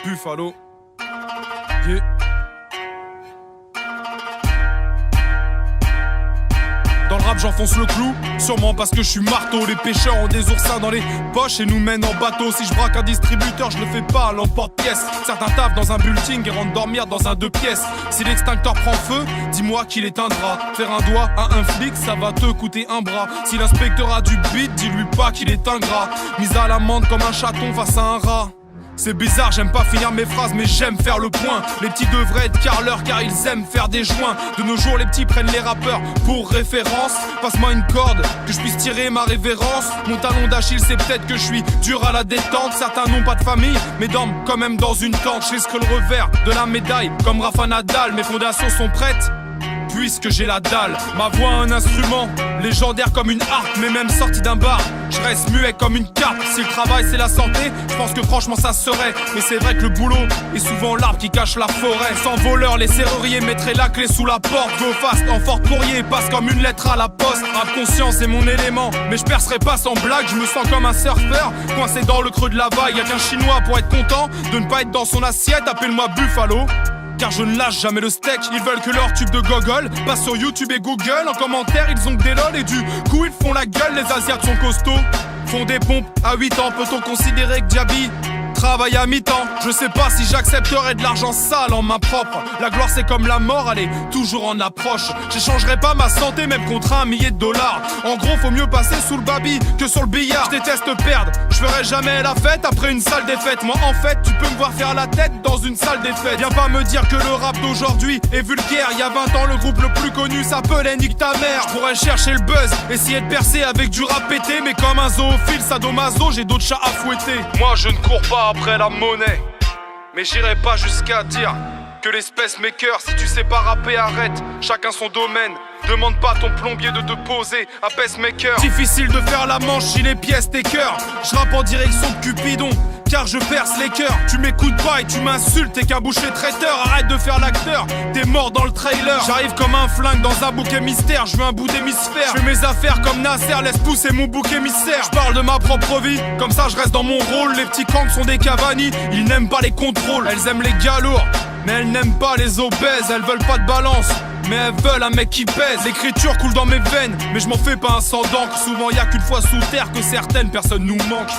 Buffalo. Yeah. Dans le rap j'enfonce le clou, sûrement parce que je suis marteau. Les pêcheurs ont des oursins dans les poches et nous mènent en bateau. Si je braque un distributeur, je le fais pas à l'emporte-pièce. Certains taffent dans un building et rentrent dormir dans un 2 pièces. Si l'extincteur prend feu, dis-moi qui l'éteindra. Faire un doigt à un flic, ça va te coûter un bras. Si l'inspecteur a du beat, dis-lui pas qu'il est ingrat. Mise à l'amende comme un chaton face à un rat. C'est bizarre, j'aime pas finir mes phrases mais j'aime faire le point. Les petits devraient être carleurs car ils aiment faire des joints. De nos jours les petits prennent les rappeurs pour référence. Passe-moi une corde, que je puisse tirer ma révérence. Mon talon d'Achille c'est peut-être que je suis dur à la détente. Certains n'ont pas de famille mais dorment quand même dans une tente. Je risque le revers de la médaille comme Rafa Nadal. Mes fondations sont prêtes puisque j'ai la dalle. Ma voix un instrument, légendaire comme une harpe. Mais même sorti d'un bar, je reste muet comme une carpe. Si le travail c'est la santé, je pense que franchement ça serait. Mais c'est vrai que le boulot est souvent l'arbre qui cache la forêt. Sans voleur, les serruriers mettraient la clé sous la porte. Go fast, en fort courrier, passe comme une lettre à la poste. Rap conscience est mon élément, mais je percerai pas sans blague. Je me sens comme un surfeur, coincé dans le creux de la vague. Y'a qu'un chinois pour être content de ne pas être dans son assiette. Appelle-moi Buffalo, car je ne lâche jamais le steak. Ils veulent que leur tube de gogol passe sur YouTube et Google. En commentaire ils ont que des lol et du coup ils font la gueule. Les asiates sont costauds, font des pompes à 8 ans. Peut-on considérer que Diaby travaille à mi-temps? Je sais pas si j'accepterai de l'argent sale en main propre. La gloire c'est comme la mort, elle est toujours en approche. J'échangerai pas ma santé même contre $1 millier. En gros faut mieux passer sous le baby que sur le billard. Je déteste perdre, je ferai jamais la fête après une sale défaite. Moi en fait tu peux me voir faire la tête dans une salle des fêtes. Viens pas me dire que le rap d'aujourd'hui est vulgaire. Il y a 20 ans le groupe le plus connu s'appelait Nique ta mère. Je pourrais chercher le buzz, essayer de percer avec du rap pété. Mais comme un zoophile sadomaso, j'ai d'autres chats à fouetter. Moi je ne cours pas après la monnaie, mais j'irai pas jusqu'à dire que l'espèce maker. Si tu sais pas rapper, arrête, chacun son domaine. Demande pas à ton plombier de te poser un pacemaker. Difficile de faire la manche si les pièces tes cœurs. Je rappe en direction de Cupidon, car je perce les cœurs. Tu m'écoutes pas et tu m'insultes, t'es qu'un boucher traiteur. Arrête de faire l'acteur, t'es mort dans le trailer. J'arrive comme un flingue dans un bouquet mystère. Je veux un bout d'hémisphère, je fais mes affaires comme Nasser. Laisse pousser mon bouc émissaire. Je parle de ma propre vie, comme ça je reste dans mon rôle. Les petits kangs sont des Cavani, ils n'aiment pas les contrôles. Elles aiment les gars lourds, mais elles n'aiment pas les obèses. Elles veulent pas de balance, mais elles veulent un mec qui pèse. L'écriture coule dans mes veines, mais je m'en fais pas un sang d'encre. Souvent y'a qu'une fois sous terre que certaines personnes nous manquent.